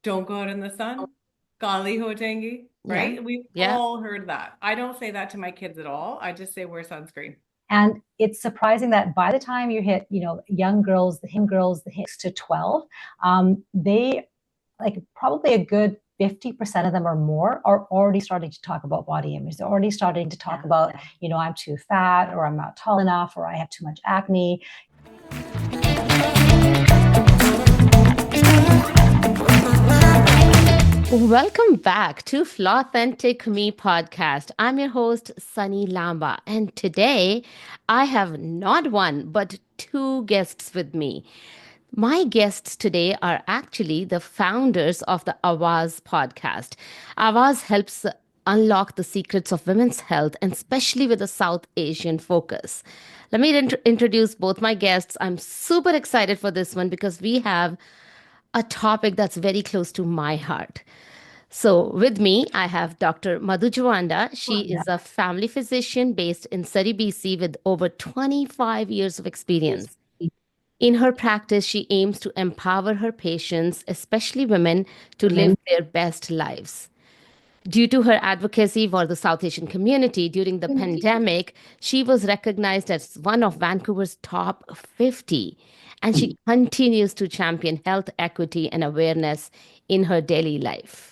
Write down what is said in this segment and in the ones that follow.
don't go out in the sun. Kali ho jayenge, Yeah. right? We've Yeah. all heard that. I don't say that to my kids at all. I just say wear sunscreen. And it's surprising that by the time you hit, young girls, the 6 to 12, they like probably a good 50% of them or more are already starting to talk about body image. They're already starting to talk about, I'm too fat or I'm not tall enough or I have too much acne. Welcome back to Authentic Me podcast. I'm your host, Sunny Lamba, and today I have not one but two guests with me. My guests today are actually the founders of the Avaaz podcast. Avaaz helps unlock the secrets of women's health, and especially with a South Asian focus. Let me introduce both my guests. I'm super excited for this one because we have a topic that's very close to my heart. So, with me, I have Dr. Madhu Jawanda. She is a family physician based in Surrey, BC, with over 25 years of experience. In her practice, she aims to empower her patients, especially women, to live their best lives. Due to her advocacy for the South Asian community during the pandemic, she was recognized as one of Vancouver's top 50, and she continues to champion health equity and awareness in her daily life.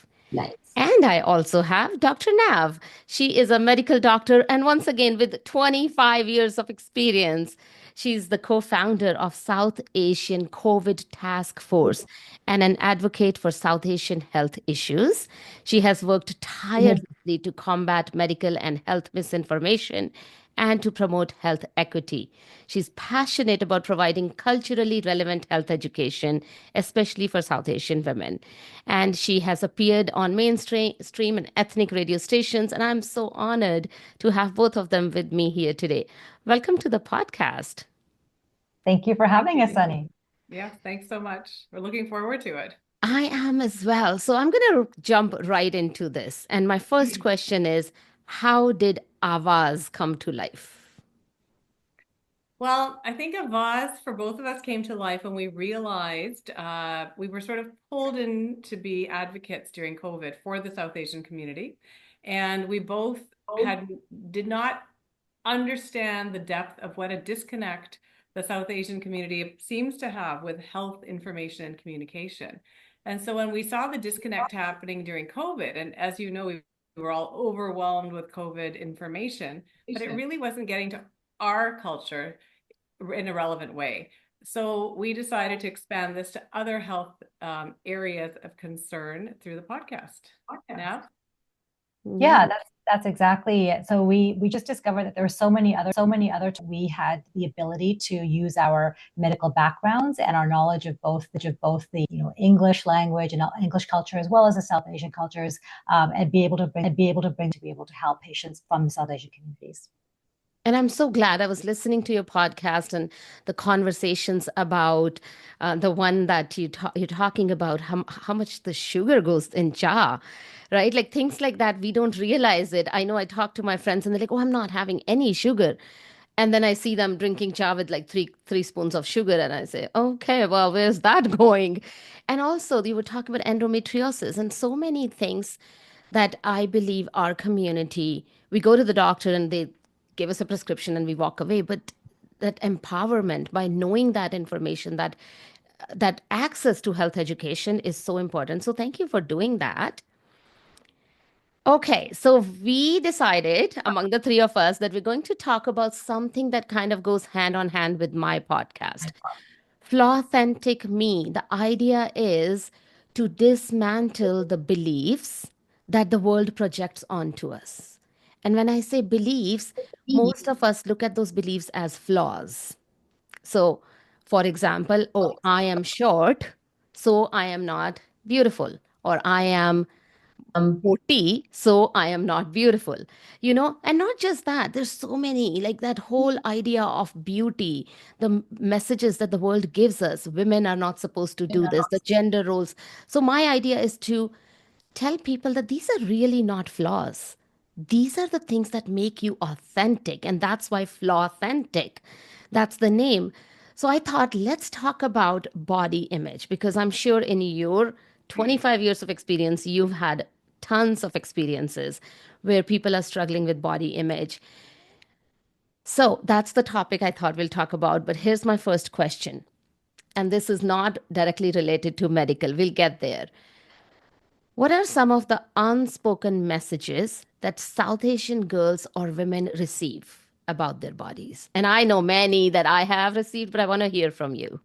And I also have Dr. Nav. She is a medical doctor and once again with 25 years of experience. She's the co founder of South Asian COVID Task Force and an advocate for South Asian health issues. She has worked tirelessly to combat medical and health misinformation and to promote health equity. She's passionate about providing culturally relevant health education, especially for South Asian women. And she has appeared on mainstream and ethnic radio stations. And I'm so honored to have both of them with me here today. Welcome to the podcast. Thank you for Thank having us, you. Sunny. Yes, thanks so much. We're looking forward to it. I am as well. So I'm going to jump right into this. And my first question is, how did Avaz come to life? Well, I think a vase for both of us came to life when we realized we were sort of pulled in to be advocates during COVID for the South Asian community. And we both had did not understand the depth of what a disconnect the South Asian community seems to have with health information and communication. And so when we saw the disconnect happening during COVID, and as you know, we were all overwhelmed with COVID information, but it really wasn't getting to our culture in a relevant way. So we decided to expand this to other health areas of concern through the podcast. Now, Yeah. Yeah, that's exactly it. So we just discovered that there were so many other we had the ability to use our medical backgrounds and our knowledge of both the English language and English culture as well as the South Asian cultures, and be able to help patients from the South Asian communities. And I'm so glad I was listening to your podcast and the conversations about the one that you're talking about how much the sugar goes in cha, right? Like things like that, we don't realize it. I know I talk to my friends and they're like, "Oh, I'm not having any sugar," and then I see them drinking cha with like three spoons of sugar, and I say, "Okay, well, where's that going?" And also, you were talking about endometriosis and so many things that I believe our community, we go to the doctor and they give us a prescription and we walk away. But that empowerment by knowing that information, that access to health education is so important. So thank you for doing that. Okay, so we decided among the three of us that we're going to talk about something that kind of goes hand on hand with my podcast. Authentic Me. The idea is to dismantle the beliefs that the world projects onto us. And when I say beliefs, most of us look at those beliefs as flaws. So, for example, oh, I am short, so I am not beautiful, or I am OT, so I am not beautiful, and not just that, there's so many, like that whole idea of beauty, the messages that the world gives us. Women are not supposed to do this, the gender roles. So, my idea is to tell people that these are really not flaws. These are the things that make you authentic, and that's why Flaw Authentic. That's the name. So I thought, let's talk about body image because I'm sure in your 25 years of experience, you've had tons of experiences where people are struggling with body image. So that's the topic I thought we'll talk about. But here's my first question. And this is not directly related to medical. We'll get there. What are some of the unspoken messages that South Asian girls or women receive about their bodies? And I know many that I have received, but I want to hear from you.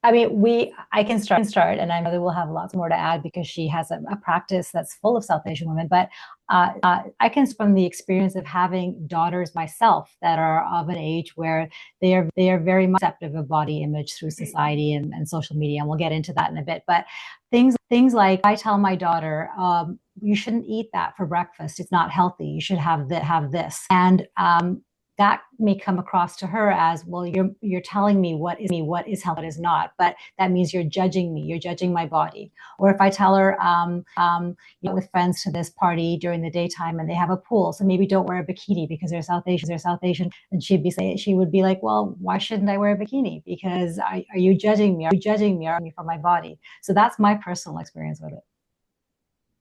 I mean, I can start, and I know that we'll have lots more to add because she has a practice that's full of South Asian women. But I can, from the experience of having daughters myself that are of an age where they are very much receptive of body image through society and social media, and we'll get into that in a bit. But things like I tell my daughter, you shouldn't eat that for breakfast. It's not healthy. You should have this. And that may come across to her as, well, you're telling me what is healthy, what is not, but that means you're judging me, you're judging my body. Or if I tell her, with friends to this party during the daytime and they have a pool, so maybe don't wear a bikini because they're South Asian, and she would be like, well, why shouldn't I wear a bikini? Because are you judging me? Are you judging me for my body? So that's my personal experience with it.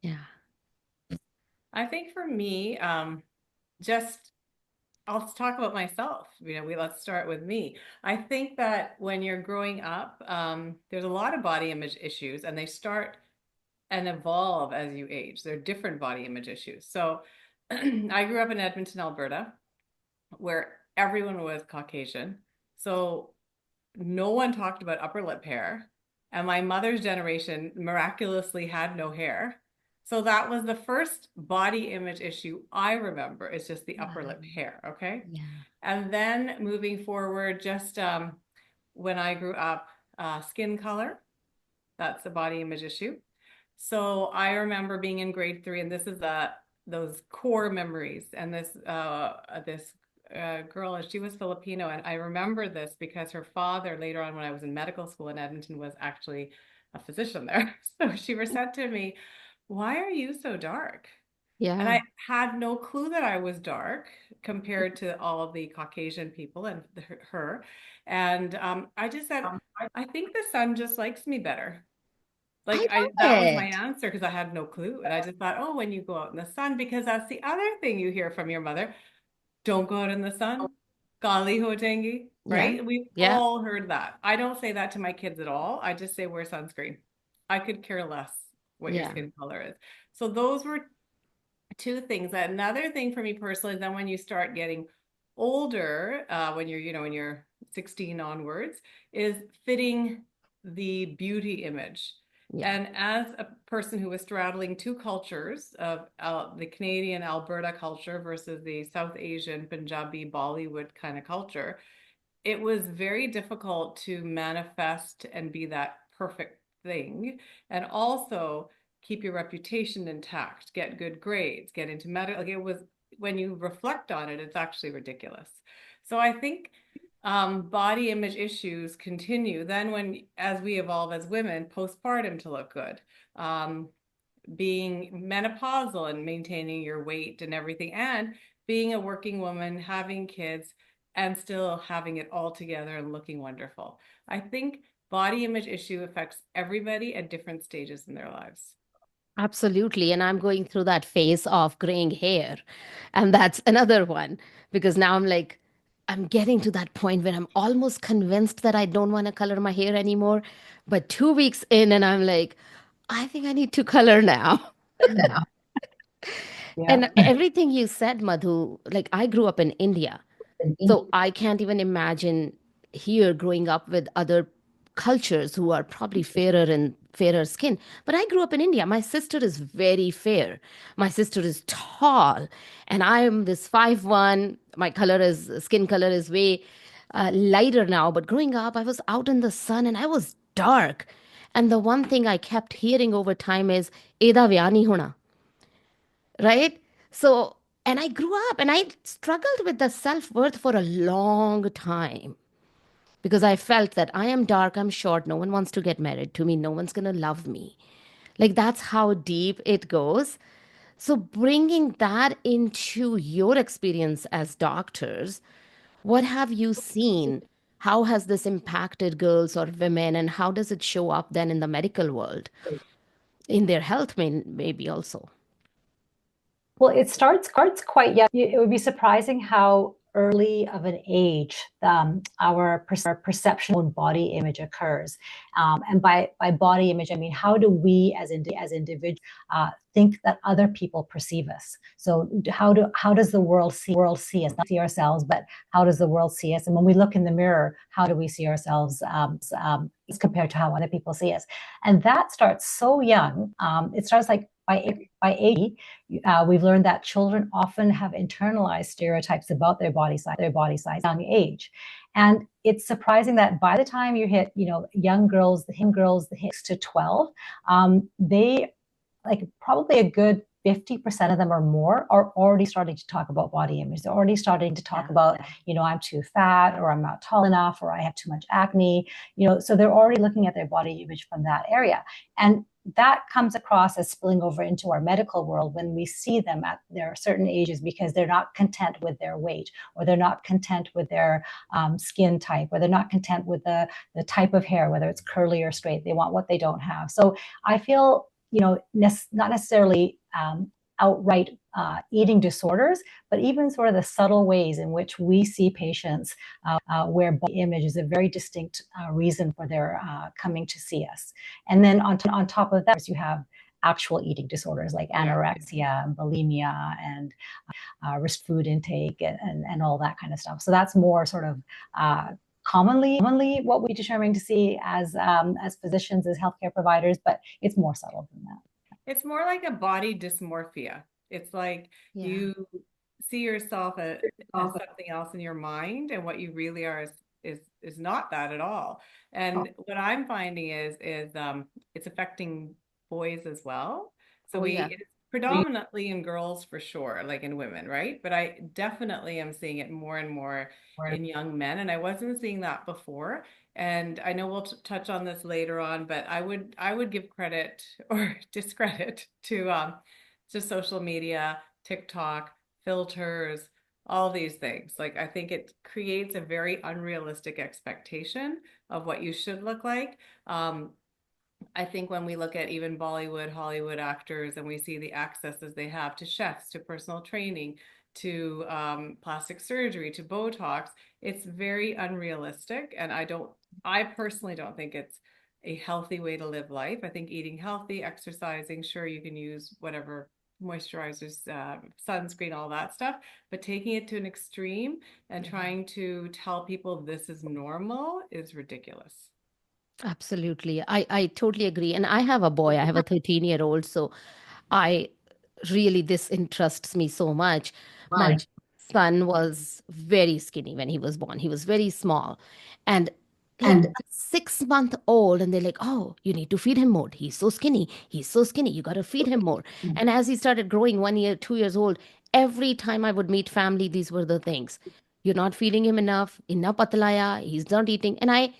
Yeah. I think for me, I'll talk about myself. Let's start with me. I think that when you're growing up, there's a lot of body image issues, and they start and evolve as you age. There are different body image issues. So I grew up in Edmonton, Alberta, where everyone was Caucasian. So no one talked about upper lip hair. And my mother's generation miraculously had no hair. So that was the first body image issue I remember. It's just the upper lip hair, okay? Yeah. And then moving forward, just when I grew up, skin color, that's a body image issue. So I remember being in grade 3, and this is those core memories. And this girl, she was Filipino, and I remember this because her father, later on when I was in medical school in Edmonton, was actually a physician there. So she said to me, why are you so dark? Yeah. And I had no clue that I was dark compared to all of the Caucasian people and her. And I just said, I think the sun just likes me better. Like that was my answer because I had no clue. And I just thought, oh, when you go out in the sun, because that's the other thing you hear from your mother, don't go out in the sun. Kali ho jangi, right? Yeah. We've Yeah. all heard that. I don't say that to my kids at all. I just say wear sunscreen. I could care less what your skin color is. So those were two things. Another thing for me personally, then when you start getting older, when you're 16 onwards, is fitting the beauty image. Yeah. And as a person who was straddling two cultures of the Canadian Alberta culture versus the South Asian Punjabi Bollywood kind of culture, it was very difficult to manifest and be that perfect thing, and also keep your reputation intact, get good grades, get into medical. Like, it was, when you reflect on it, it's actually ridiculous. So I think body image issues continue. Then as we evolve as women, postpartum to look good, being menopausal and maintaining your weight and everything, and being a working woman, having kids, and still having it all together and looking wonderful. I think body image issue affects everybody at different stages in their lives. Absolutely. And I'm going through that phase of graying hair. And that's another one because now I'm getting to that point where I'm almost convinced that I don't want to color my hair anymore. But 2 weeks in, and I'm like, I think I need to color now. Yeah. And everything you said, Madhu, like I grew up in India. So I can't even imagine here growing up with other cultures who are probably fairer and fairer skin. But I grew up in India. My sister is very fair. My sister is tall, and I am this 5'1". My skin color is way lighter now. But growing up, I was out in the sun and I was dark. And the one thing I kept hearing over time is "Eda vyah nahi hona," right? So, and I grew up and I struggled with the self-worth for a long time because I felt that I am dark, I'm short, no one wants to get married to me, no one's going to love me. Like that's how deep it goes. So, bringing that into your experience as doctors, what have you seen how has this impacted girls or women, and how does it show up then in the medical world, in their health, maybe also? Well, it starts quite young. It would be surprising how early of an age our perception of body image occurs. And by body image, I mean, how do we as individuals think that other people perceive us? So how does the world see us? Not see ourselves, but how does the world see us? And when we look in the mirror, how do we see ourselves compared to how other people see us? And that starts so young. It starts like by 80, we've learned that children often have internalized stereotypes about their body size at a young age. And it's surprising that by the time you hit, young girls, the 6 to 12, they like probably a good 50% of them or more are already starting to talk about body image. They're already starting to talk about, I'm too fat, or I'm not tall enough, or I have too much acne, so they're already looking at their body image from that area. And that comes across as spilling over into our medical world when we see them at their certain ages, because they're not content with their weight, or they're not content with their skin type, or they're not content with the type of hair, whether it's curly or straight. They want what they don't have. So I feel, not necessarily outright eating disorders, but even sort of the subtle ways in which we see patients where body image is a very distinct reason for their coming to see us. And then on top of that, you have actual eating disorders like anorexia and bulimia and risk food intake and all that kind of stuff. So that's more sort of commonly what we determine to see as physicians, as healthcare providers, but it's more subtle than that. It's more like a body dysmorphia. It's like you see yourself as something else in your mind, and what you really are is not that at all. And what I'm finding is it's affecting boys as well. So it's predominantly in girls for sure, like in women, right? But I definitely am seeing it more and more in young men, and I wasn't seeing that before. And I know we'll touch on this later on, but I would give credit or discredit to social media, TikTok, filters, all these things. Like, I think it creates a very unrealistic expectation of what you should look like. I think when we look at even Bollywood, Hollywood actors, and we see the accesses they have to chefs, to personal training, to plastic surgery, to Botox, it's very unrealistic. And I personally don't think it's a healthy way to live life. I think eating healthy, exercising, sure, you can use whatever moisturizers, sunscreen, all that stuff, but taking it to an extreme and trying to tell people this is normal is ridiculous. Absolutely. I totally agree. And I have a boy, I have a 13-year-old. So I really, this interests me so much. My son was very skinny when he was born. He was very small. And like 6 month old, and they're like, oh, you need to feed him more. He's so skinny. He's so skinny. You got to feed him more. And as he started growing, 1 year, 2 years old, every time I would meet family, these were the things. You're not feeding him enough. Inna patalaya. He's not eating. And I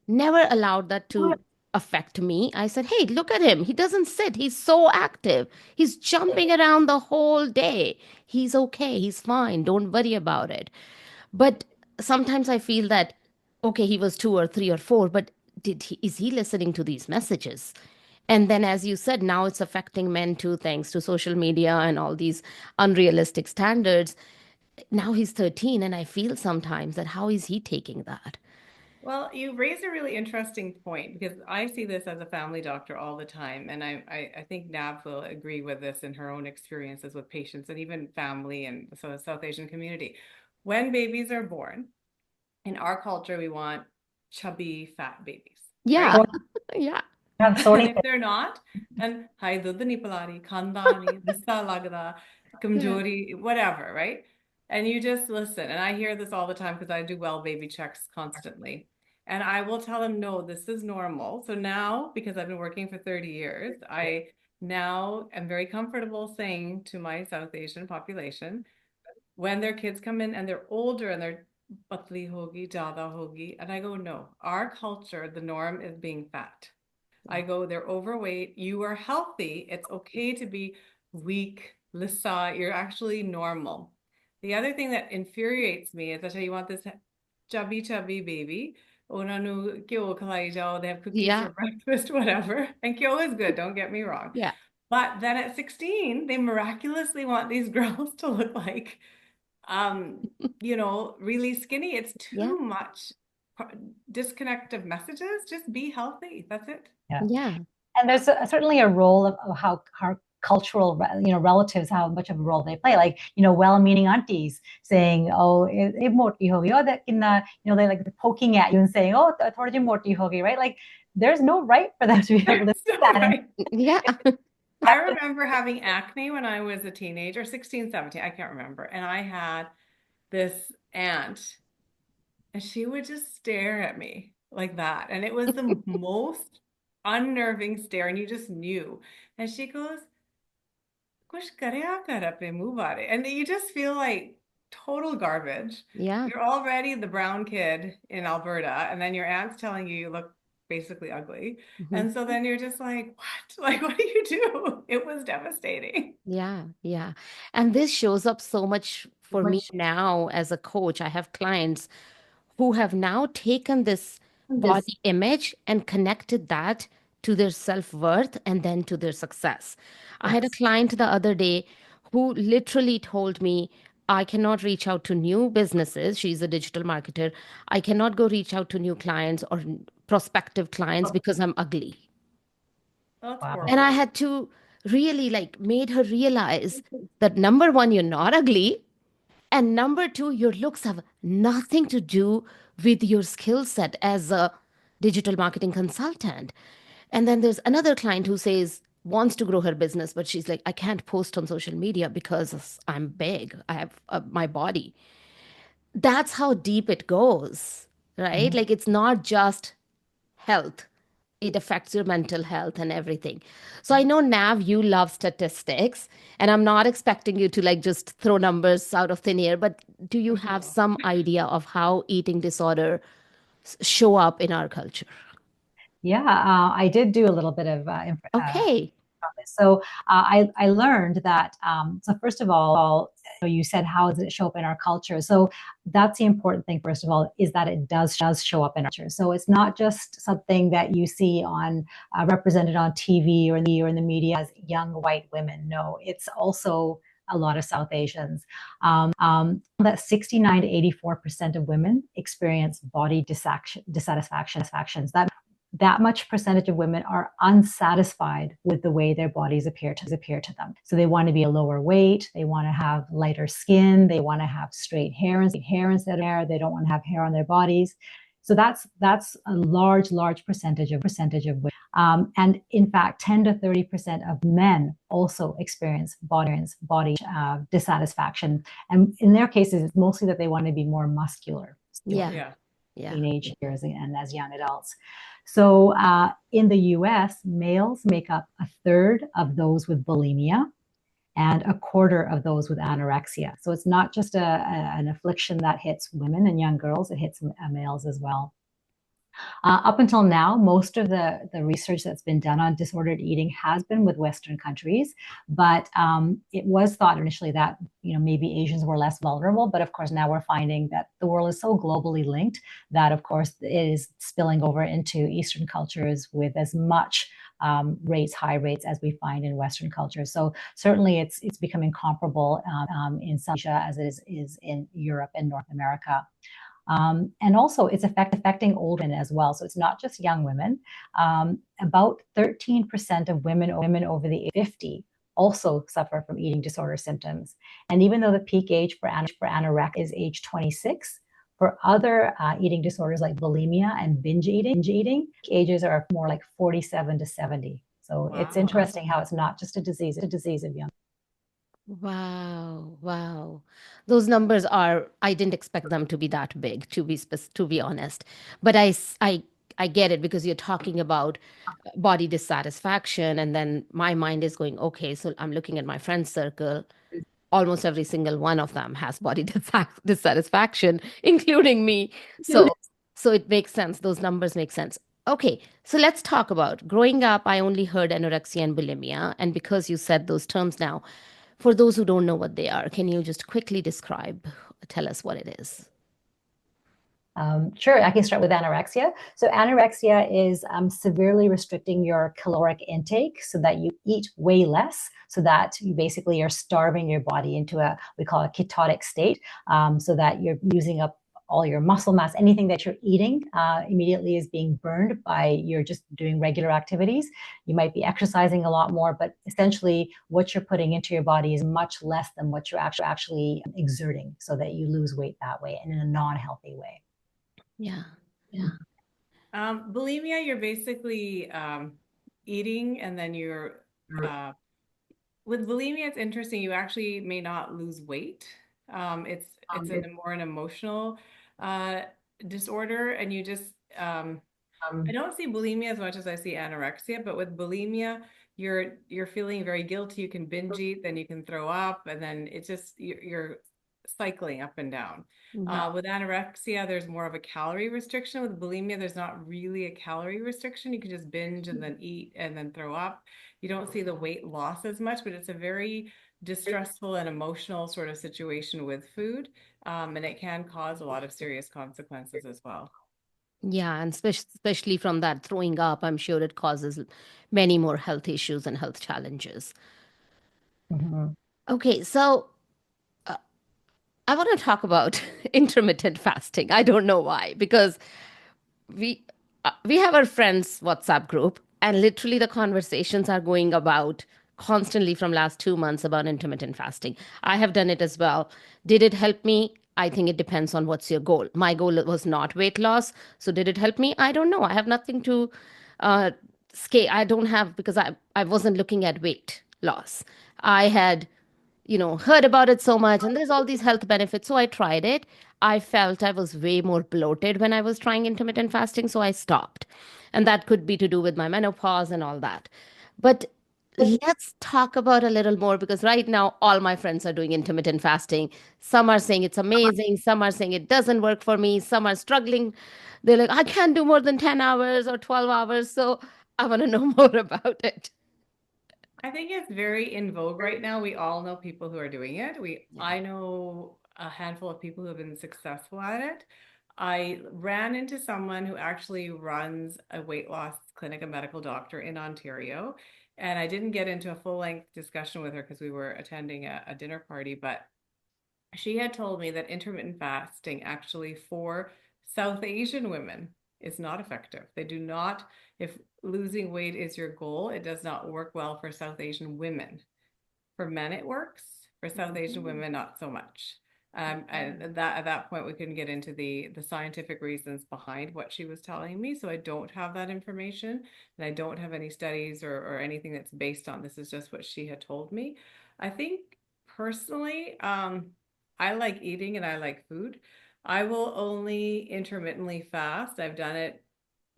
never allowed that to affect me. I said, hey, look at him. He doesn't sit. He's so active. He's jumping around the whole day. He's okay. He's fine. Don't worry about it. But sometimes I feel that, okay, he was 2 or 3 or 4, but is he listening to these messages? And then, as you said, now it's affecting men too, thanks to social media and all these unrealistic standards. Now he's 13, and I feel sometimes that how is he taking that? Well, you raise a really interesting point, because I see this as a family doctor all the time. And I think Nav will agree with this in her own experiences with patients and even family and so the South Asian community. When babies are born, in our culture, we want chubby, fat babies. Yeah. Right? Yeah. And if they're not, and hi dudh nahi pilari, khandani, dissa lagda, kamjori, whatever, right? And you just listen. And I hear this all the time because I do well baby checks constantly. And I will tell them, no, this is normal. So now, because I've been working for 30 years, I now am very comfortable saying to my South Asian population, when their kids come in and they're older and they're patli hogi, jada hogi, and I go, no, our culture, the norm is being fat. I go, they're overweight. You are healthy. It's okay to be weak, lissa. You're actually normal. The other thing that infuriates me is, I tell you, want this chubby baby. ਉਹਨਾਂ ਨੂੰ ਘਿਓ ਖਿਲਾਈ ਜਾਓ, they have cookies for Yeah. breakfast, whatever. And ਘਿਓ is good, don't get me wrong. Yeah. But then at 16, they miraculously want these girls to look like, really skinny. It's Yeah. too much disconnect of messages. Just be healthy. That's it. Yeah. And there's certainly a role of how cultural, relatives, how much of a role they play. Like, well-meaning aunties saying, "Oh, moti ho gayi," oh, that they like poking at you and saying, "Oh, thoda moti ho gayi," right? Like, there's no right for them to be able to do that. Right. Yeah. I remember having acne when I was a teenager, 16, 17, I can't remember. And I had this aunt, and she would just stare at me like that. And it was the most unnerving stare, and you just knew. And she goes, "Kuch karya kar apne muh wale." And you just feel like total garbage. Yeah. You're already the brown kid in Alberta, and then your aunt's telling you look basically ugly. Mhm. And so then you're just like, what? Like, what do you do? It was devastating. Yeah. Yeah. And this shows up so much for me now as a coach. I have clients who have now taken this body image and connected that to their self-worth and then to their success. I had a Yes. client the other day who literally told me, I cannot reach out to new businesses. She's a digital marketer. I cannot go reach out to new clients or prospective clients because I'm ugly. That's Wow. And I horrible. had to really like made her realize that number one, you're not ugly. And number two, your looks have nothing to do with your skill set as a digital marketing consultant. And then there's another client who says, wants to grow her business, but she's like, I can't post on social media because I'm big. I have my body. That's how deep it goes, right? Mhm. Like it's not just health, it affects your mental health and everything. So I know, Nav, you love statistics, and I'm not expecting you to like just throw numbers out of thin air, but do you have some idea of how eating disorder show up in our culture? Yeah, I did do a little bit of Okay. so I learned that, so first of all, you said, how does it show up in our culture? So that's the important thing, first of all, is that it does show up in our culture. So it's not just something that you see on represented on TV or in the media as young white women. No, it's also a lot of South Asians. That 69 to 84% of women experience body dissatisfaction. That much percentage of women are unsatisfied with the way their bodies appear to them. So they want to be a lower weight, they want to have lighter skin, they want to have straight hair instead of hair, they don't want to have hair on their bodies. So that's a large percentage of women. And in fact, 10 to 30% of men also experience body dissatisfaction. And in their cases, it's mostly that they want to be more muscular. Yeah. Teenage years and as young adults. So in the US, males make up a third of those with bulimia and a quarter of those with anorexia. So it's not just an affliction that hits women and young girls, it hits males as well. Up until now, most of the research that's been done on disordered eating has been with Western countries, but it was thought initially that maybe Asians were less vulnerable. But of course, now we're finding that the world is so globally linked that, of course, it is spilling over into Eastern cultures with as much high rates as we find in Western cultures. So certainly, it's becoming comparable in South Asia as it is in Europe and North America. And also it's affecting old women as well. So it's not just young women. About 13% of women over the age of 50 also suffer from eating disorder symptoms. And even though the peak age for anorexia is age 26, for other eating disorders like bulimia and binge eating, ages are more like 47 to 70. So it's interesting how it's not just a disease of young. Wow. Those numbers are, I didn't expect them to be that big, to be honest. But I get it because you're talking about body dissatisfaction. And then my mind is going, okay, so I'm looking at my friend circle. Almost every single one of them has body dissatisfaction, including me. So it makes sense. Those numbers make sense. Okay, so let's talk about growing up. I only heard anorexia and bulimia. And because you said those terms now, for those who don't know what they are, can you just quickly tell us what it is? Sure, I can start with anorexia. So anorexia is severely restricting your caloric intake so that you eat way less, so that you basically are starving your body into we call a ketotic state, so that you're using up all your muscle mass. Anything that you're eating immediately is being burned by you're just doing regular activities. You might be exercising a lot more, but essentially what you're putting into your body is much less than what you're actually exerting, so that you lose weight that way and in a non-healthy way. Yeah. Bulimia, you're basically eating and then you're with bulimia, it's interesting. You actually may not lose weight. It's more an emotional uh, disorder, and you just I don't see bulimia as much as I see anorexia, but with bulimia, you're feeling very guilty. You can binge eat, then you can throw up, and then it's just you're cycling up and down. With anorexia, there's more of a calorie restriction. With bulimia, there's not really a calorie restriction. You can just binge and then eat and then throw up. You don't see the weight loss as much, but it's a very distressful and emotional sort of situation with food. And it can cause a lot of serious consequences as well. Yeah, and especially from that throwing up, I'm sure it causes many more health issues and health challenges. Mm-hmm. Okay, so I want to talk about intermittent fasting. I don't know why, because we we have our friends WhatsApp group, and literally the conversations are going about constantly from last 2 months about intermittent fasting. I have done it as well. Did it help me? I think it depends on what's your goal. My goal was not weight loss, so did it help me? I don't know. I have nothing to uh, scale. I don't have, because I wasn't looking at weight loss. I had heard about it so much, and there's all these health benefits. So I tried it. I felt I was way more bloated when I was trying intermittent fasting, so I stopped. And that could be to do with my menopause and all that. But let's talk about a little more, because right now all my friends are doing intermittent fasting. Some are saying it's amazing, some are saying it doesn't work for me, some are struggling. They're like, I can't do more than 10 hours or 12 hours. So I want to know more about it. I think it's very in vogue right now. We all know people who are doing it. I know a handful of people who have been successful at it. I ran into someone who actually runs a weight loss clinic, a medical doctor in Ontario. And I didn't get into a full-length discussion with her because we were attending a dinner party, but she had told me that intermittent fasting actually for South Asian women is not effective. They do not, if losing weight is your goal, it does not work well for South Asian women. For men, it works. For South Asian women, not so much. And that at that point, we couldn't get into the scientific reasons behind what she was telling me. So I don't have that information, and I don't have any studies or anything that's based on this. Is just what she had told me. I think personally, I like eating and I like food. I will only intermittently fast. I've done it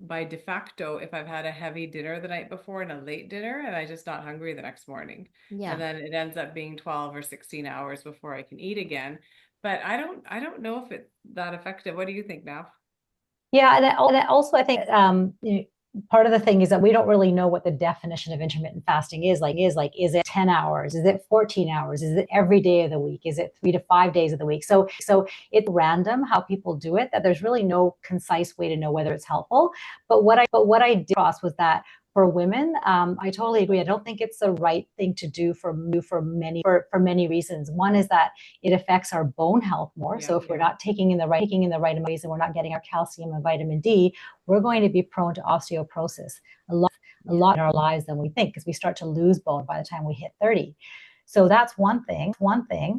by de facto if I've had a heavy dinner the night before and a late dinner and I just not hungry the next morning. Yeah. And then it ends up being 12 or 16 hours before I can eat again. But I don't know if it's that effective. What do you think, Nav? Yeah, and also I think part of the thing is that we don't really know what the definition of intermittent fasting is. Is it 10 hours? Is it 14 hours? Is it every day of the week? Is it 3 to 5 days of the week? So it's random how people do it, that there's really no concise way to know whether it's helpful. But what I did across was that for women, I totally agree. I don't think it's the right thing to do for many reasons. One is that it affects our bone health more. So if we're not taking in the right ways and we're not getting our calcium and vitamin D, we're going to be prone to osteoporosis a lot in our lives than we think, because we start to lose bone by the time we hit 30. So that's one thing.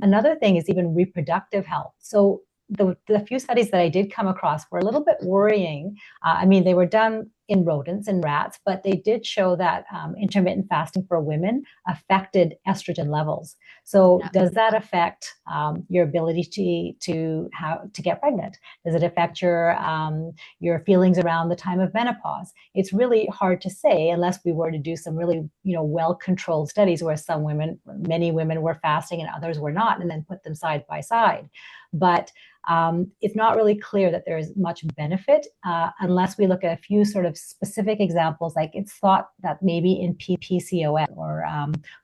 Another thing is even reproductive health. So the few studies that I did come across were a little bit worrying. I mean, they were done in rodents and rats, but they did show that intermittent fasting for women affected estrogen levels. So does that affect your ability to get pregnant? Does it affect your feelings around the time of menopause? It's really hard to say unless we were to do some really well-controlled studies where many women were fasting and others were not, and then put them side by side. But it's not really clear that there is much benefit unless we look at a few sort of specific examples, like it's thought that maybe in PCOS or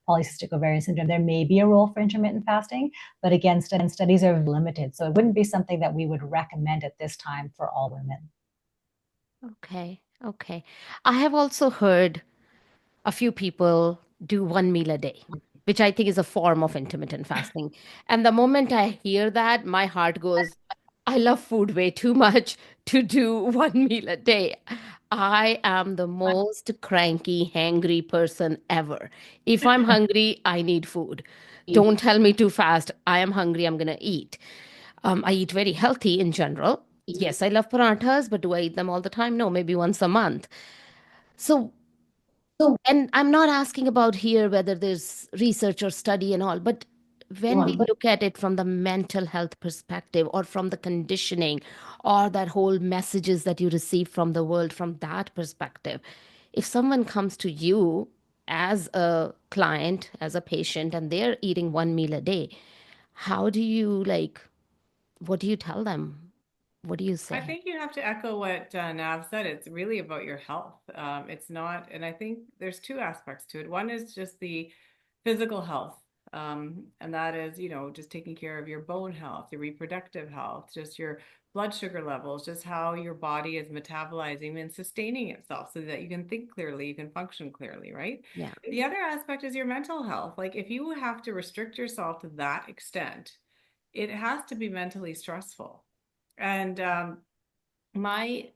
polycystic ovarian syndrome, there may be a role for intermittent fasting, but again, studies are limited. So it wouldn't be something that we would recommend at this time for all women. Okay. Okay. I have also heard a few people do one meal a day, which I think is a form of intermittent fasting. And the moment I hear that, my heart goes, I love food way too much to do one meal a day. I am the most cranky, hangry person ever. If I'm hungry, I need food. Don't tell me too fast. I am hungry, I'm going to eat. I eat very healthy in general. Yes, I love parathas, but do I eat them all the time? No, maybe once a month. So and I'm not asking about here whether there's research or study and all, but when we look at it from the mental health perspective or from the conditioning or that whole messages that you receive from the world from that perspective, if someone comes to you as a client, as a patient, and they're eating one meal a day, how do you like, what do you tell them? What do you I say? think you have to echo what Nav said. It's really about your health. It's not, and I think there's two aspects to it. One is just the physical health, and that is, just taking care of your bone health, your reproductive health, just your blood sugar levels, just how your body is metabolizing and sustaining itself so that you can think clearly, you can function clearly, right? Yeah. The other aspect is your mental health. Like if you have to restrict yourself to that extent, it has to be mentally stressful. And my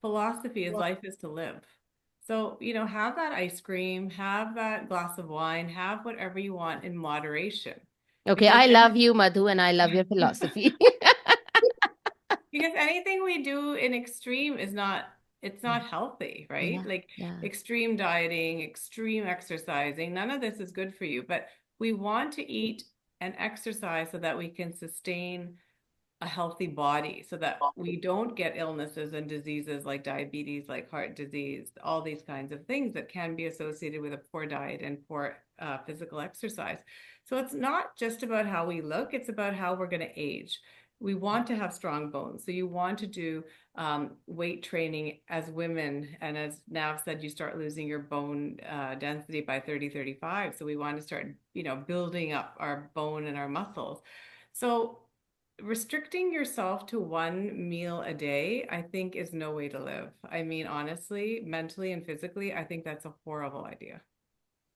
philosophy is life is to live. So, have that ice cream, have that glass of wine, have whatever you want in moderation. Okay, Because I love you, Madhu, and I love your philosophy. because anything we do in extreme is not it's Yeah, not healthy, right? yeah, Like yeah. extreme dieting, extreme exercising, none of this is good for you, but we want to eat and exercise so that we can sustain a healthy body so that we don't get illnesses and diseases like diabetes, like heart disease, all these kinds of things that can be associated with a poor diet and poor physical exercise. So it's not just about how we look, it's about how we're going to age. We want to have strong bones. So you want to do weight training as women. And as Nav said, you start losing your bone density by 30, 35. So we want to start, building up our bone and our muscles. So restricting yourself to one meal a day, I think, is no way to live. I mean, honestly, mentally and physically, I think that's a horrible idea.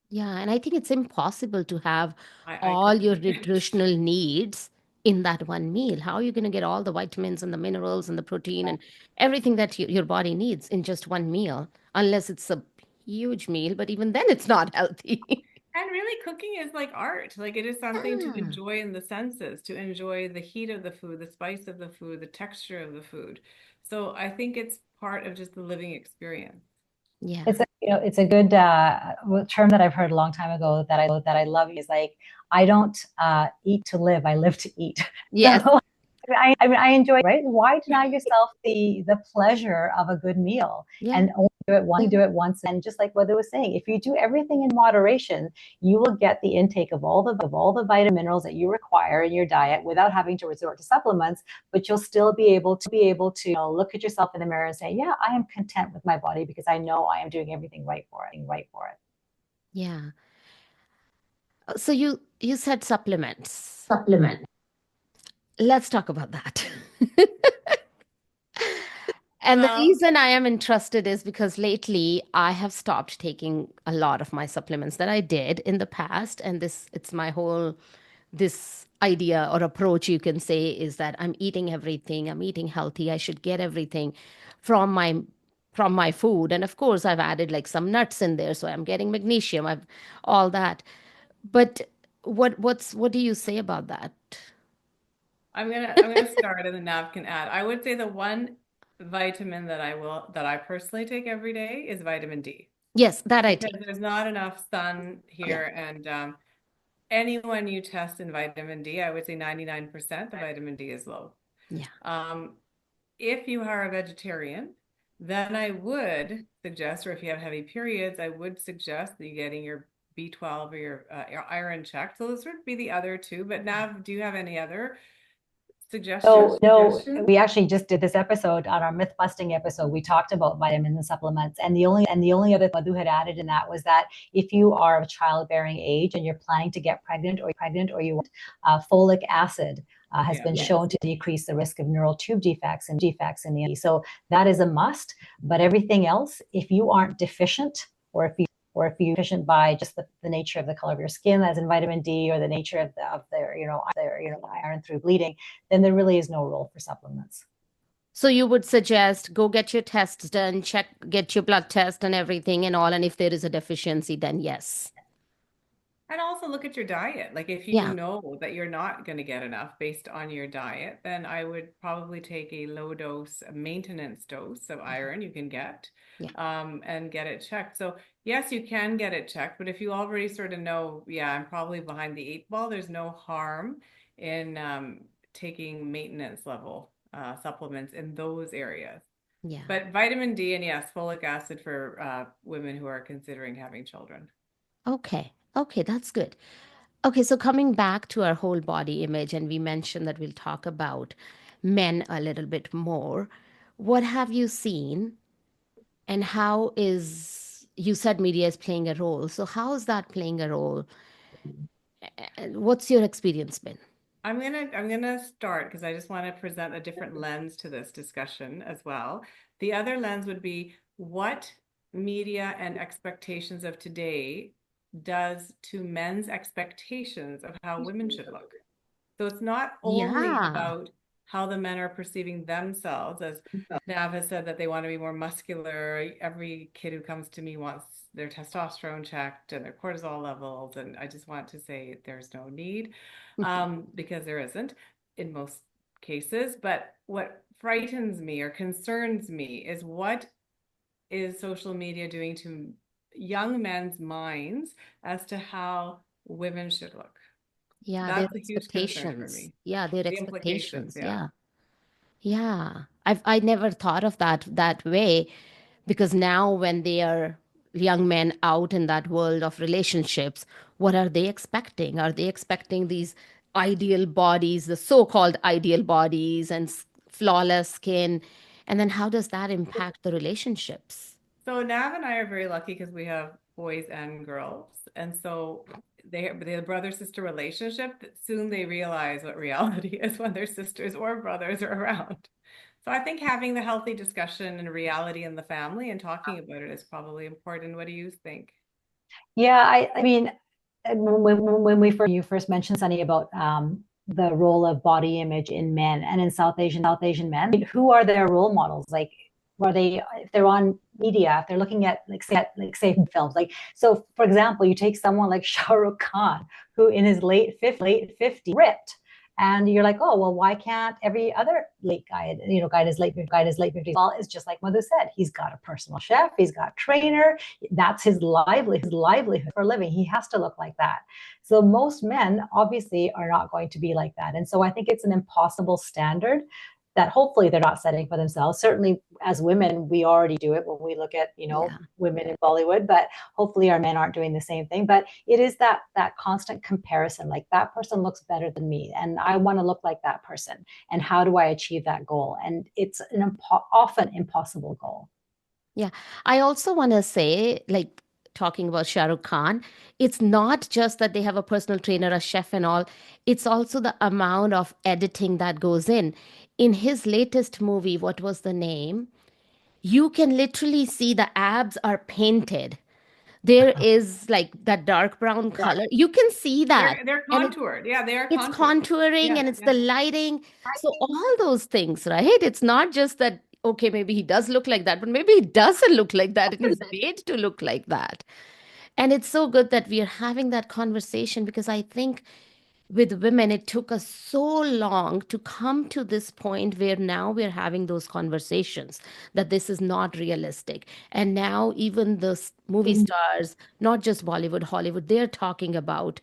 Yeah, and I think it's impossible to have I all couldn't your agree. nutritional needs in that one meal. How are you going to get all the vitamins and the minerals and the protein and everything that your body needs in just one meal? Unless it's a huge meal, but even then it's not healthy. And really, cooking is like art. Like it is something to Ah, enjoy in the senses, to enjoy the heat of the food, the spice of the food, the texture of the food. So I think it's part of just the living experience. yeah. It's a good term that I've heard a long time ago that I love is like, I don't eat to live, I live to eat. Yes. So I enjoy, right? Why deny yourself the pleasure of a good meal Yeah. and only do it once? And just like what I was saying, if you do everything in moderation, you will get the intake of all the vitamin minerals that you require in your diet without having to resort to supplements. But you'll still be able to look at yourself in the mirror and say, yeah, I am content with my body because I know I am doing everything right for it, Yeah. So you said supplements. Supplement. Let's talk about that. And the Well, reason I am interested is because lately I have stopped taking a lot of my supplements that I did in the past. And it's my whole, this idea or approach, you can say, is that I'm eating everything, I'm eating healthy, I should get everything from my food. And of course, I've added like some nuts in there, so I'm getting magnesium, I've all that. But what do you say about that? I'm gonna start and then Nav can add. I would say the one vitamin that I personally take every day is vitamin D Yes, that I because take. there's not enough sun Yeah, here and anyone you test in vitamin D, I would say 99% the vitamin D is low. yeah, Um, if you are a vegetarian, then I would suggest, or if you have heavy periods, I would suggest that you're getting your B12 or your iron checked. So those would be the other two. But Nav, do you have any other So, no, suggestions? we actually just did this episode on our myth busting episode. We talked about vitamins and supplements, and the only other thing Madhu had added in that was that if you are of childbearing age and you're planning to get pregnant, or you want folic acid has Yeah. been shown to decrease the risk of neural tube defects in the so that is a must. But everything else, if you aren't deficient, or if you're deficient by just the nature of the color of your skin, as in vitamin D, or the nature of their iron through bleeding, then there really is no role for supplements. So you would suggest go get your tests done, check, get your blood test and everything and all. And if there is a deficiency, then yes. And also look at your diet. Like if you Yeah. know that you're not going to get enough based on your diet, then I would probably take a low dose, a maintenance dose of iron you can get, Yeah. and get it checked. So yes, you can get it checked, but if you already sort of know, yeah, I'm probably behind the eight ball, there's no harm in taking maintenance level supplements in those areas. Yeah. But vitamin D and yes, folic acid for women who are considering having children. Okay. Okay, that's good. Okay, so coming back to our whole body image, and we mentioned that we'll talk about men a little bit more. What have you seen, and how is, you said media is playing a role. So how is that playing a role? And what's your experience been? I'm gonna start because I just want to present a different lens to this discussion as well. The other lens would be what media and expectations of today does to men's expectations of how women should look. So it's not only Yeah. about how the men are perceiving themselves, as Nav has said that they want to be more muscular. Every kid who comes to me wants their testosterone checked and their cortisol levels. And I just want to say there's no need, because there isn't in most cases. But what frightens me or concerns me is what is social media doing to young men's minds as to how women should look. Yeah, their That's a huge concern for expectations. me. Yeah, their The implications, expectations. yeah. Yeah. Yeah. I never thought of that way, because now when they are young men out in that world of relationships, what are they expecting? Are they expecting these ideal bodies, the so-called ideal bodies and flawless skin? And then how does that impact the relationships? So Nav and I are very lucky because we have boys and girls. And so they have a brother-sister relationship. Soon they realize what reality is when their sisters or brothers are around. So I think having the healthy discussion and reality in the family and talking about it is probably important. What do you think? Yeah, I mean, when you first mentioned, Sunny, about the role of body image in men and in South Asian men, I mean, who are their role models? Like, are they, if they're on media, if they're looking at like say films, like, so for example, you take someone like Shah Rukh Khan, who in his late 50s ripped. And you're like, oh, well, why can't every other late guy, guy in his late 50s? Well, it's just like Madhu said, he's got a personal chef, he's got a trainer, that's his livelihood for a living. He has to look like that. So most men obviously are not going to be like that. And so I think it's an impossible standard that hopefully they're not setting for themselves. Certainly as women, we already do it when we look at, Yeah. women in Bollywood, but hopefully our men aren't doing the same thing. But it is that constant comparison, like that person looks better than me and I want to look like that person. And how do I achieve that goal? And it's an often impossible goal. Yeah. I also want to say, like, talking about Shah Rukh Khan, it's not just that they have a personal trainer, a chef, and all. It's also the amount of editing that goes in. In his latest movie, what was the name? You can literally see the abs are painted. There is like that dark brown color. You can see that. They're And contoured. Yeah, they are it's contoured. contouring Yeah, and it's yeah. the lighting. So all those things, right? It's not just that, okay, maybe he does look like that, but maybe he doesn't look like that and he's made to look like that. And it's so good that we are having that conversation, because I think with women, it took us so long to come to this point where now we're having those conversations that this is not realistic. And now even the movie stars, not just Bollywood, Hollywood, they're talking about,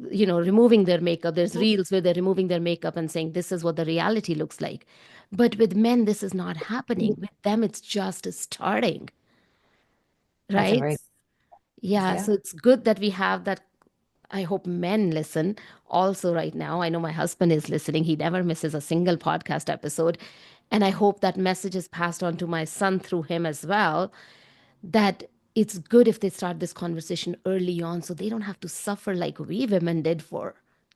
removing their makeup. There's reels where they're removing their makeup and saying this is what the reality looks like. But with men, this is not happening. With them, it's just starting, That's a right? very Yeah, yeah. so it's good that we have that I hope men listen also right now. I know my husband is listening. He never misses a single podcast episode. And I hope that message is passed on to my son through him as well, that it's good if they start this conversation early on so they don't have to suffer like we women did for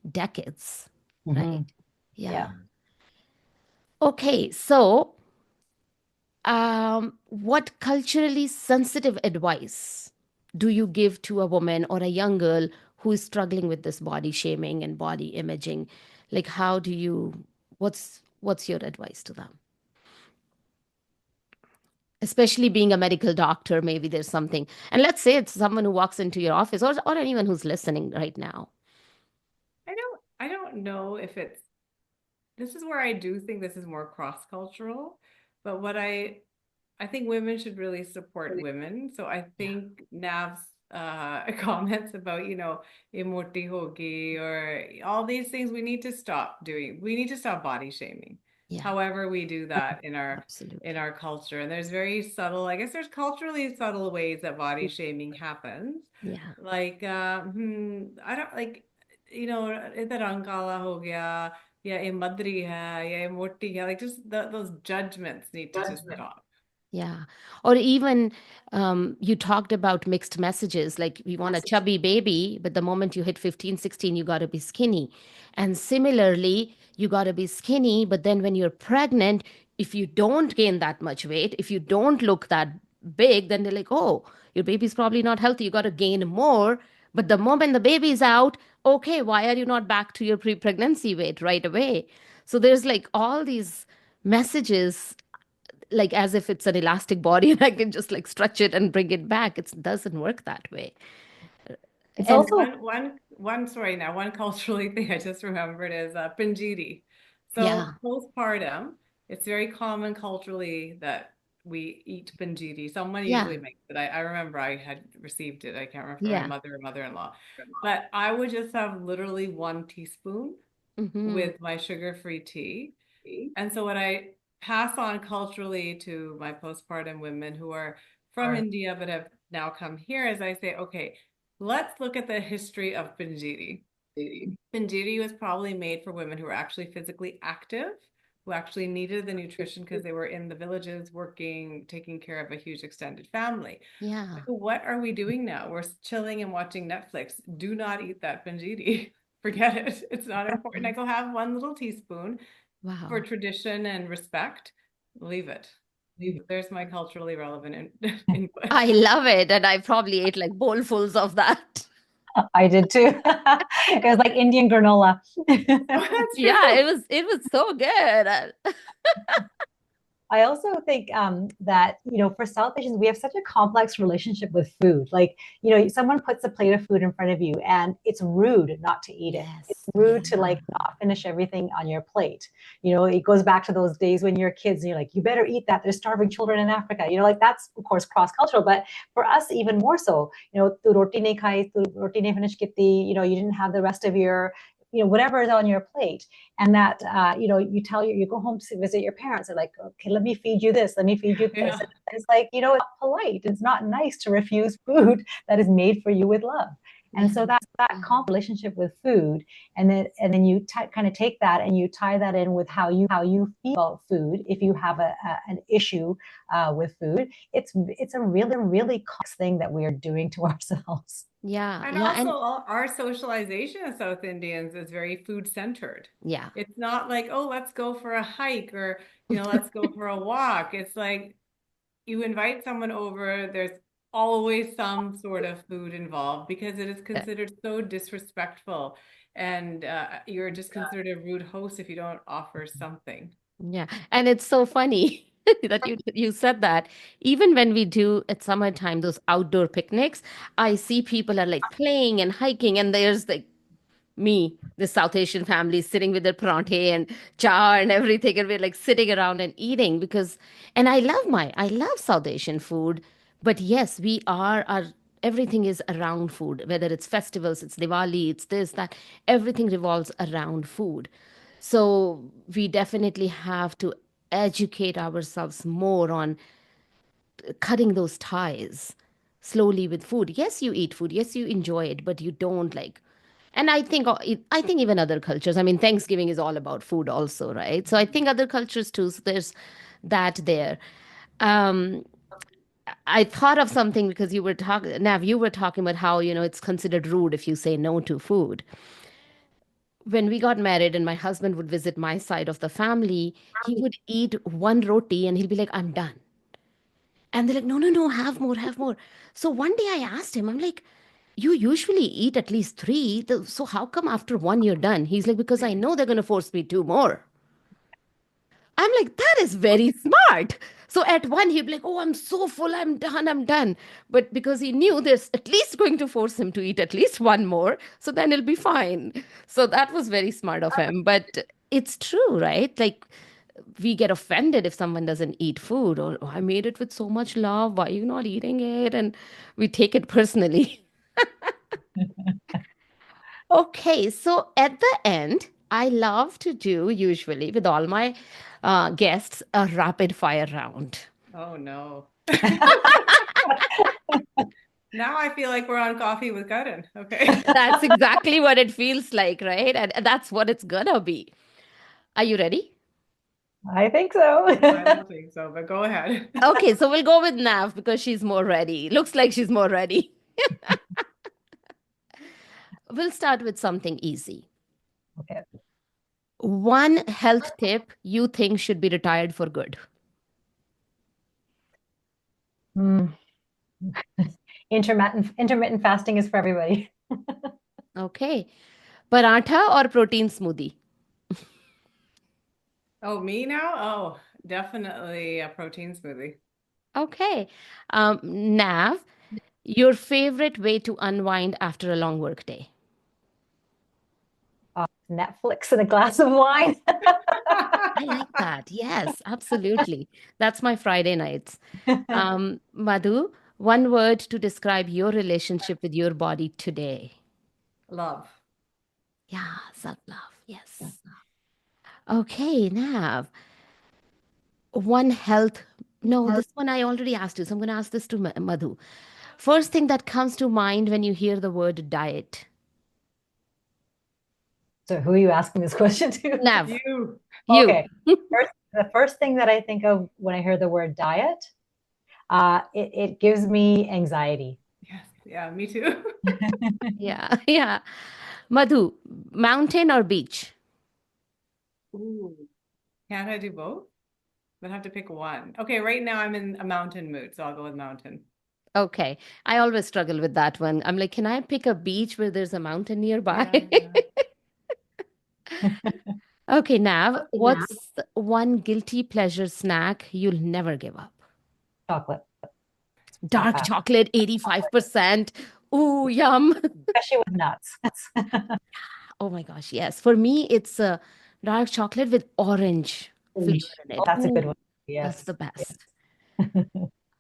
decades. Right? Mhm. Yeah. Yeah. Okay, so what culturally sensitive advice do you give to a woman or a young girl who is struggling with this body shaming and body imaging? Like, how do you, what's your advice to them? Especially being a medical doctor, maybe there's something. And let's say it's someone who walks into your office, or anyone who's listening right now. I don't know if it's, this is where I do think this is more cross-cultural, but I think women should really support women. So I Yeah, think Nav's comments about, emoti hogi or all these things we need to stop doing. We need to stop body shaming. yeah, However, we do that in absolutely. our culture. And there's very subtle, I guess there's culturally subtle ways that body shaming happens. Yeah, Like I don't like, इधर अंकाला हो गया, या ये मदरी है, या ये मोटी है, like just those judgments need to just stop. yeah. Or even you talked about mixed messages, like we want a chubby baby, but the moment you hit 15, 16, you got to be skinny. And similarly, you got to be skinny, but then when you're pregnant, if you don't gain that much weight, if you don't look that big, then they're like, oh, your baby's probably not healthy. You got to gain more. But the moment the baby's out, okay, why are you not back to your pre-pregnancy weight right away? So there's like all these messages, like as if it's an elastic body and I can just like stretch it and bring it back. It doesn't work that way. It's And also One sorry, now one culturally thing I just remembered is Panjiri. yeah, So postpartum, it's very common culturally that we eat Panjiri. Someone yeah, usually makes it. I remember I had received it. I can't remember from my yeah. mother or mother-in-law. But I would just have literally 1 teaspoon Hmm. with my sugar-free tea. And so what I pass on culturally to my postpartum women who are from India but have now come here is I say, okay, let's look at the history of Panjiri. Panjiri was probably made for women who were actually physically active, who actually needed the nutrition because they were in the villages working, taking care of a huge extended family. Yeah. So what are we doing now? We're chilling and watching Netflix. Do not eat that Panjiri. Forget it. It's not important. I go have 1 little teaspoon for Wow. tradition and respect. Leave it. There's my culturally relevant input. I love it. And I probably ate like bowlfuls of that. I did too. It was like Indian granola. That's Yeah, true. it was so good. I also think that, for South Asians, we have such a complex relationship with food. Like, someone puts a plate of food in front of you and it's rude not to eat it. It's Yes. rude to Yeah. like not finish everything on your plate. It goes back to those days when you're kids and you're like, you better eat that. There's starving children in Africa. Like that's of course cross-cultural, but for us even more so, tu roti nahi khai, tu roti nahi finish kitti, you didn't have the rest of your, whatever is on your plate. And that you go home to visit your parents, they're like, okay, let me feed you this, let me feed you this. Yeah. And it's like, it's not polite, it's not nice to refuse food that is made for you with love. And Yeah. so that Yeah. relationship with food, and then you kind of take that and you tie that in with how you feel about food. If you have an issue with food, it's a really complex thing that we are doing to ourselves. Yeah. And Yeah. also, And our socialization as South Indians is very food centered. yeah. It's not like, oh, let's go for a hike or, let's go for a walk. It's like you invite someone over, there's always some sort of food involved because it is considered so disrespectful. And you're just considered a rude host if you don't offer something. Yeah, and it's so funny that you said that. Even when we do at summertime those outdoor picnics, I see people are like playing and hiking, and there's like me, the South Asian family sitting with their parante and char and everything, and we're like sitting around and eating because, and I love South Asian food, but yes, we are our everything is around food, whether it's festivals, it's Diwali, it's this, that, everything revolves around food. So we definitely have to educate ourselves more on cutting those ties slowly with food. Yes, you eat food. Yes, you enjoy it, but you don't like. And I think even other cultures, I mean, Thanksgiving is all about food also, right? So I think other cultures too. So there's that there. Um, I thought of something because you were talking about how, it's considered rude if you say no to food. When we got married and my husband would visit my side of the family, he would eat one roti and he'll be like, I'm done. And they're like, no, no, no, have more, have more. So one day I asked him, I'm like, you usually eat at least three. So how come after one you're done? He's like, because I know they're going to force me two more. I'm like, that is very smart. So at one, he'd be like, oh, I'm so full. I'm done. I'm done. But because he knew there's at least going to force him to eat at least one more. So then he'll be fine. So that was very smart of him. But it's true, right? Like we get offended if someone doesn't eat food or oh, I made it with so much love. Why are you not eating it? And we take it personally. Okay, so at the end, I love to do usually with all my guests a rapid fire round. Oh no. Now I feel like we're on Coffee with Karan. Okay. That's exactly what it feels like, right? And that's what it's gonna be. Are you ready? I think so. I don't think so, but go ahead. Okay, so we'll go with Nav because she's more ready. Looks like she's more ready. We'll start with something easy. Okay. One health tip you think should be retired for good. Hmm. Intermittent fasting is for everybody. Okay. Paratha or protein smoothie? Oh, me now? Oh, definitely a protein smoothie. Okay. Nav, your favorite way to unwind after a long work day? Netflix and a glass of wine. I like that. Yes, absolutely. That's my Friday nights. Madhu, one word to describe your relationship with your body today. Love. Yeah, self-love. Yes. Okay, Nav, one health. No, this one I already asked you, so I'm going to ask this to Madhu. First thing that comes to mind when you hear the word diet. So who are you asking this question to? Nav, You. you. Okay. The first thing that I think of when I hear the word diet, it gives me anxiety. Yes. Yeah, me too. Yeah, yeah. Madhu, mountain or beach? Ooh. Can't I do both? But I have to pick one. Okay, right now I'm in a mountain mood, so I'll go with mountain. Okay. I always struggle with that one. I'm like, can I pick a beach where there's a mountain nearby? Yeah, yeah. Okay, Nav, what's one guilty pleasure snack you'll never give up? Chocolate. Dark chocolate, 85%. Ooh, yum. Especially with nuts. Oh my gosh, yes. For me, it's dark chocolate with orange flavor in it. That's a good Ooh, one. that's Yes. the best.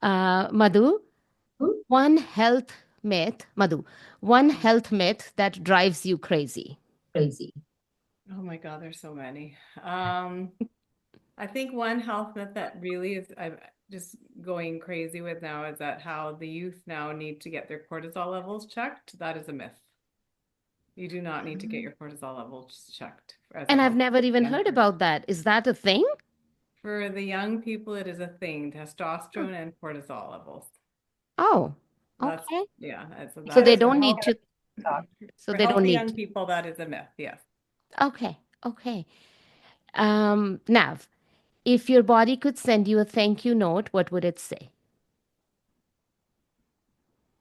Madhu, one health one health myth that drives you crazy. Oh my God, there's so many. I think one health myth that really is I'm just going crazy with now is that how the youth now need to get their cortisol levels checked. That is a myth. You do not need to get your cortisol levels checked as a And I've health never even young heard person. about that. Is that a thing? For the young people, it is a thing, Huh. testosterone and cortisol levels. Oh, That's okay. yeah, so So that they is don't for need to, so for they don't healthy need young to. people, that is a myth. Yes. Okay, okay. Nav, if your body could send you a thank you note, what would it say?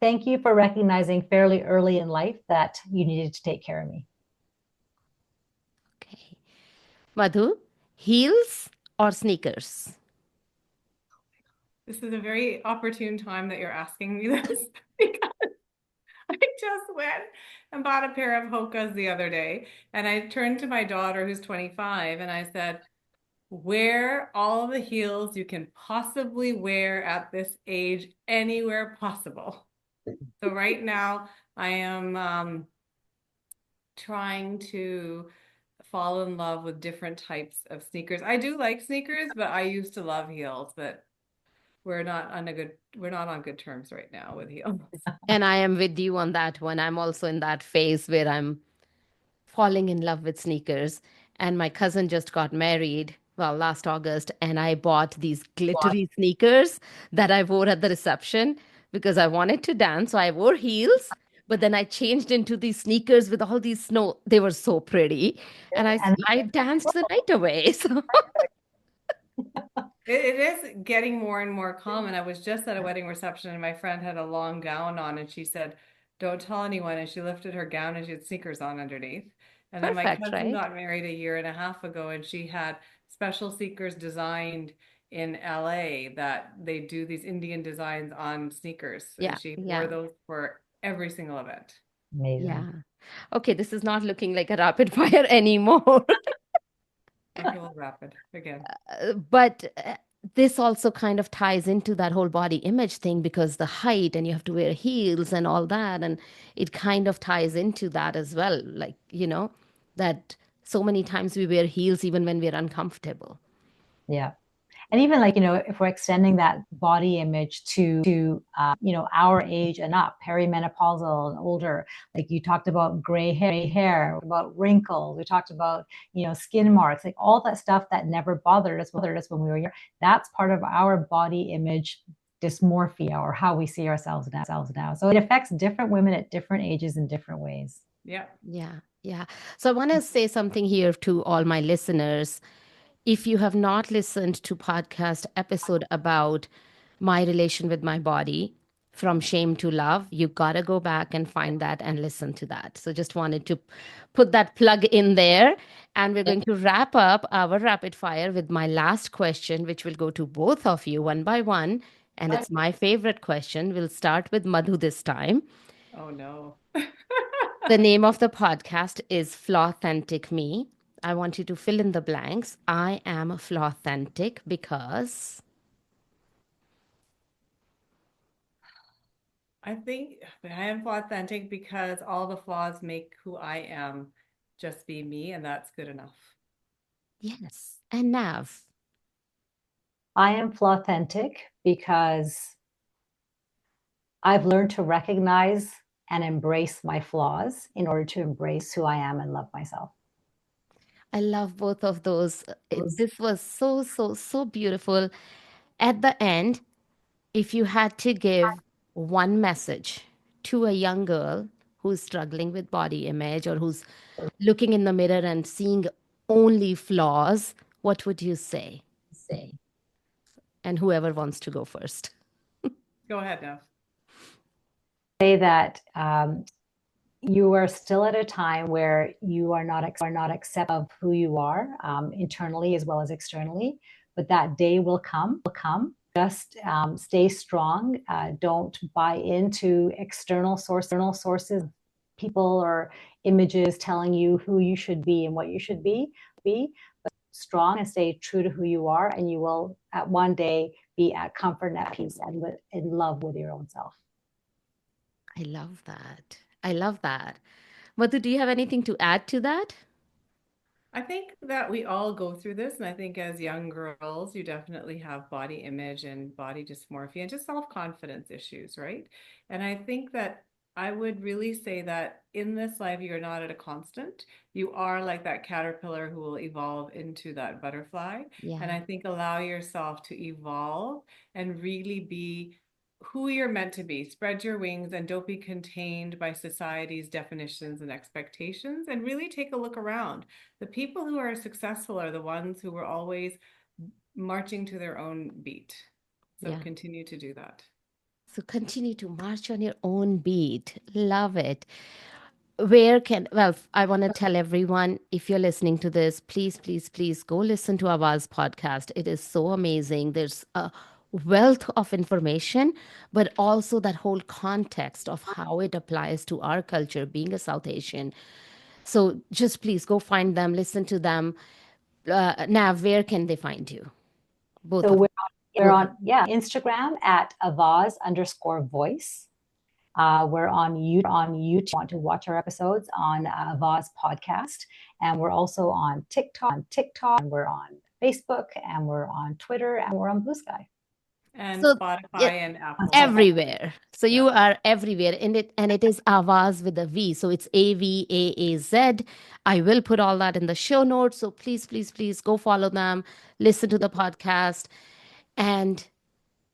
Thank you for recognizing fairly early in life that you needed to take care of me. Okay. Madhu, heels or sneakers? This is a very opportune time that you're asking me this because I just went and bought a pair of Hokas the other day, and I turned to my daughter who's 25 and I said, wear all the heels you can possibly wear at this age anywhere possible. So right now I am trying to fall in love with different types of sneakers. I do like sneakers, but I used to love heels, but we're not on good terms right now with heels. And I am with you on that one. I'm also in that phase where I'm falling in love with sneakers. And my cousin just got married, well, last August, and I bought these glittery sneakers that I wore at the reception because I wanted to dance. So I wore heels, but then I changed into these sneakers with all these snow. They were so pretty. And And I danced the night away. So It is getting more and more common. I was just at a wedding reception and my friend had a long gown on and she said, "Don't tell anyone." And she lifted her gown and she had sneakers on underneath. And then my perfect, cousin right? got married a year and a half ago and she had special sneakers designed in LA that they do these Indian designs on sneakers. And Yeah, she wore yeah, those for every single event. amazing. yeah. Okay, this is not looking like a rapid fire anymore. Okay, well, rapid again. But this also kind of ties into that whole body image thing because the height and you have to wear heels and all that. And it kind of ties into that as well. Like, that so many times we wear heels even when we're uncomfortable. Yeah. And even like, if we're extending that body image to our age and up, perimenopausal and older, like you talked about gray hair, about wrinkles, we talked about, skin marks, like all that stuff that never bothered us when we were young. That's part of our body image dysmorphia or how we see ourselves now. So it affects different women at different ages in different ways. Yeah. Yeah, yeah. So I want to say something here to all my listeners. If you have not listened to podcast episode about my relation with my body from shame to love, you gotta go back and find that and listen to that. So just wanted to put that plug in there. And we're going to wrap up our rapid fire with my last question, which will go to both of you one by one. And it's my favorite question. We'll start with Madhu this time. Oh no. The name of the podcast is Flawthentic Me. I want you to fill in the blanks. I am flawthentic because I think I am authentic because all the flaws make who I am just be me, and that's good enough. yes. And Nav. I am flawthentic because I've learned to recognize and embrace my flaws in order to embrace who I am and love myself. I love both of those. This was so, so, so beautiful. At the end, if you had to give one message to a young girl who's struggling with body image or who's looking in the mirror and seeing only flaws, what would you say? And whoever wants to go first. Go ahead now. Say that you are still at a time where you are not accepting of who you are internally as well as externally, but that day will come. Just stay strong. Don't buy into external sources, people or images telling you who you should be and what you should be. But strong and stay true to who you are, and you will at one day be at comfort and at peace and in love with your own self. I love that. I love that. Madhu, do you have anything to add to that? I think that we all go through this, and I think as young girls, you definitely have body image and body dysmorphia and just self-confidence issues, right? And I think that I would really say that in this life, you're not at a constant. You are like that caterpillar who will evolve into that butterfly. And Yeah. I think allow yourself to evolve and really be who you're meant to be. Spread your wings and don't be contained by society's definitions and expectations, and really take a look around. The people who are successful are the ones who were always marching to their own beat. So Yeah. continue to do that. So continue to march on your own beat. Love it. I want to tell everyone if you're listening to this, please, please, please go listen to Avaaz podcast. It is so amazing. There's a wealth of information, but also that whole context of how it applies to our culture, being a South Asian. So just please go find them, listen to them. Nav, where can they find you? Both So of we're on Instagram at Avaaz_voice. We're on YouTube. Want to watch our episodes on Avaaz podcast, and we're also on TikTok, and we're on Facebook, and we're on Twitter, and we're on Blue Sky. and So Spotify it, and Apple. everywhere. So Yeah. you are everywhere in it, and it is Avaaz with a V. So it's AVAAZ. I will put all that in the show notes. So please, please, please go follow them, listen to the podcast. And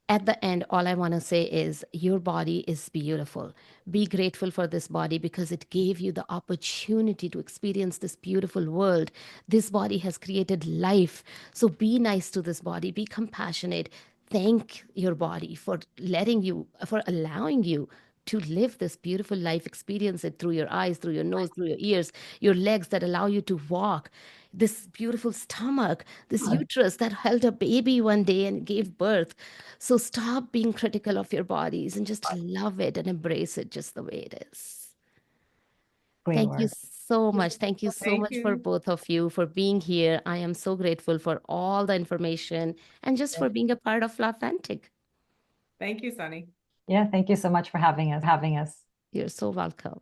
at the end, all I want to say is your body is beautiful. Be grateful for this body because it gave you the opportunity to experience this beautiful world. This body has created life. So be nice to this body, be compassionate. Thank your body for letting you, for allowing you to live this beautiful life, experience it through your eyes, through your nose, through your ears, your legs that allow you to walk, this beautiful stomach, this uterus that held a baby one day and gave birth. So stop being critical of your bodies and just love it and embrace it just the way it is. Great Thank you word. so much. Thank you so Thank much for you. both of you for being here. I am so grateful for all the information and just for being a part of Authentic. Thank you, Sunny. Yeah, thank you so much for having us. You're so welcome.